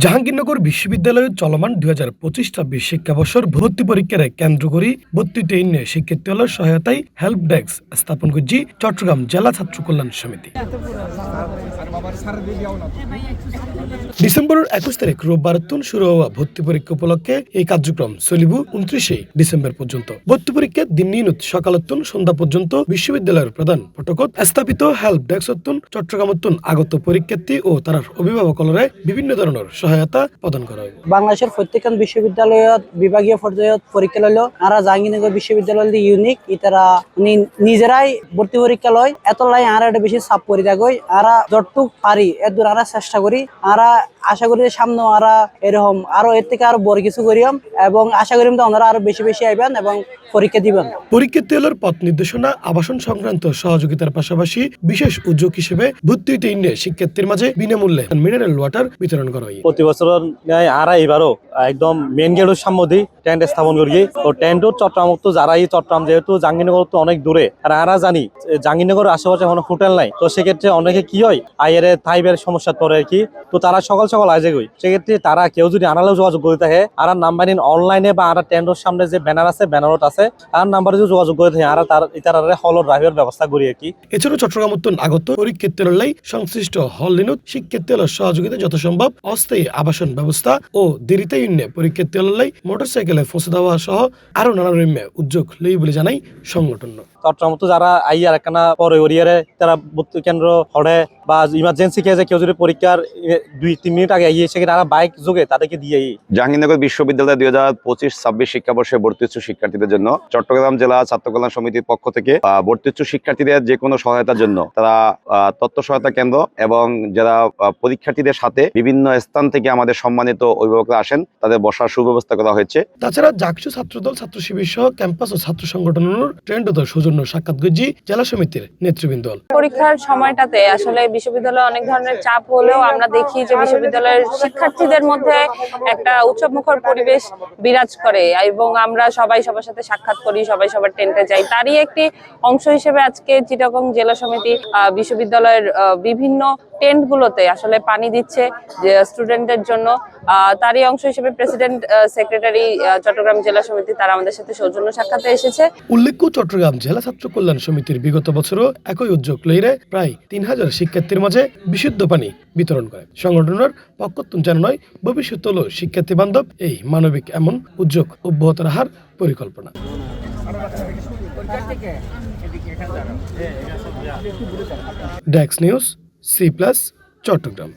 জাহাঙ্গীরনগর বিশ্ববিদ্যালয়ে চলমান 2025-26 শিক্ষাবর্ষের ভর্তি পরীক্ষার কেন্দ্র করে ভর্তিতে শিক্ষার্থীদের সহায়তায় হেল্প ডেস্ক স্থাপন করছে চট্টগ্রাম জেলা ছাত্র কল্যাণ সমিতি। ডিসেম্বরের 21 তারিখ রোববার শুরু হওয়া ভর্তি পরীক্ষা উপলক্ষে এই কার্যক্রম চলিব 29 ডিসেম্বর পর্যন্ত। ভর্তি পরীক্ষা দিন সকাল সন্ধ্যা পর্যন্ত বিশ্ববিদ্যালয়ের প্রধান ফটকত স্থাপিত হেল্প ডেস্ক চট্টগ্রাম আগত পরীক্ষার্থী ও তার অভিভাবকলরে বিভিন্ন ধরনের সহায়তা প্রদান করা হয়। বাংলাদেশের প্রত্যেকখন বিশ্ববিদ্যালয়ত বিভাগীয় পর্যায়ত পরীক্ষা লইল আর জাহাঙ্গীরনগর বিশ্ববিদ্যালয় ইউনিক ইতারা নিজেরাই ভর্তি পরীক্ষা লয় এত লাই আর একটা বেশি চাপ পরি থাকই আর যতটুক পারি এত দূর আর চেষ্টা করি আর আশা করি সামনে আর এরকম আরো এর থেকে আরো বড় কিছু করিয়াম এবং আশা করি ওনারা আরো বেশি বেশি আইবেন এবং পরীক্ষা দিবেন। পরীক্ষার্থীদের পথ নির্দেশনা আবাসন সংক্রান্ত সহযোগিতার পাশাপাশি বিশেষ উদ্যোগ হিসেবে ভর্তিতে শিক্ষার্থীর মাঝে বিনামূল্যে মিনারেল ওয়াটার বিতরণ করা হয়। প্রতি বছর আর এবারও একদম মেন গেটের সামনে টেন্ট স্থাপন করি। তো টেন্ট চট্টগ্রাম যারা এই চট্টগ্রাম যেহেতু জাহাঙ্গীরনগর তো অনেক দূরে আর আমরা জানি জাহাঙ্গীরনগরের আশেপাশে কোনো হোটেল নাই, তো সেক্ষেত্রে অনেকে কি হয় আয়ের থাইবের সমস্যা পড়ে আর কি। তো তারা সকাল সকাল আজে গই, সেক্ষেত্রে তারা কেউ যদি আনালেও যোগাযোগ করে থাকে আর নাম্বার অনলাইনে বা আর টেন্টের সামনে যে ব্যানার আছে ব্যানারত আছে আর নাম্বারে যোগাযোগ করে থাকে আর তার হল ড্রাইভের ব্যবস্থা করি আর কি। এছাড়াও চট্টগ্রাম আগত পরীক্ষার্থীর সংশ্লিষ্ট হল লিনুত শিক্ষার্থীদের সহযোগিতা যত সম্ভব অস্থায়ী আবাসন ব্যবস্থা ও দেরিতে পরীক্ষার্থীর মোটরসাইকেলে পৌঁছে দেওয়া সহ আরো নানা উদ্যোগ লই বলে জানাই সংগঠন। চট্টগ্রাম যারা আইয়ার একখানা পরে ওরিয়ারে তারা ভর্তি কেন্দ্র হরে বা ইমার্জেন্সি কেসে কেউ যদি পরীক্ষার 2-3 মিনিট আগে আইয়ে সেখানে তারা বাইক যোগে তাদেরকে দিয়ে জাহাঙ্গীরনগর বিশ্ববিদ্যালয় 2025-26 শিক্ষাবর্ষে ভর্তি ইচ্ছুক শিক্ষার্থীদের জন্য চট্টগ্রাম জেলা ছাত্র কল্যাণ সমিতির পক্ষ থেকে ভর্তি ইচ্ছুক শিক্ষার্থীদের যে কোনো সহায়তার জন্য তারা তথ্য সহায়তা কেন্দ্র এবং যারা পরীক্ষার্থীদের সাথে বিভিন্ন স্থান থেকে আমাদের সম্মানিত অভিভাবকরা আসেন তাদের বসার সুব্যবস্থা করা হয়েছে। তাছাড়া জাকসু ছাত্রদল ছাত্র শিবির সহ ক্যাম্পাস ও ছাত্র সংগঠনের ট্রেন্ডত সৌজন্য সাক্ষাৎ করছি জেলা সমিতির নেতৃবৃন্দ। পরীক্ষার সময়টাতে আসলে বিশ্ববিদ্যালয়ে অনেক ধরনের চাপ হলেও আমরা দেখি যে বিশ্ববিদ্যালয়ের শিক্ষার্থীদের মধ্যে একটা উৎসবমুখর পরিবেশ বিরাজ করে এবং আমরা সবাই সবার সাথে সাক্ষাৎ করি, সবাই সবার টেন্টে যাই। তারই একটি অংশ হিসেবে আজকে চিটাগং জেলা সমিতি বিশ্ববিদ্যালয়ের বিভিন্ন টেন্ট গুলোতে আসলে পানি দিচ্ছে স্টুডেন্টদের জন্য। তারই অংশ হিসেবে প্রেসিডেন্ট সেক্রেটারি চট্টগ্রাম জেলা সমিতি তারা আমাদের সাথে সৌজন্য সাক্ষাতে এসেছে। উল্লেখ্য চট্টগ্রাম জেলা ছাত্র কল্যাণ সমিতির বিগত বছরও একই উদ্যোগ লইরে প্রায় 3000 শিক্ষার্থীর মাঝে বিশুদ্ধ পানি বিতরণ করে। সংগঠনের পক্ষ জানায় ভবিষ্যৎ হল শিক্ষার্থী বান্ধব এই মানবিক এমন উদ্যোগ অব্যাহত রাখার পরিকল্পনা। Desk news C+ Chittagong.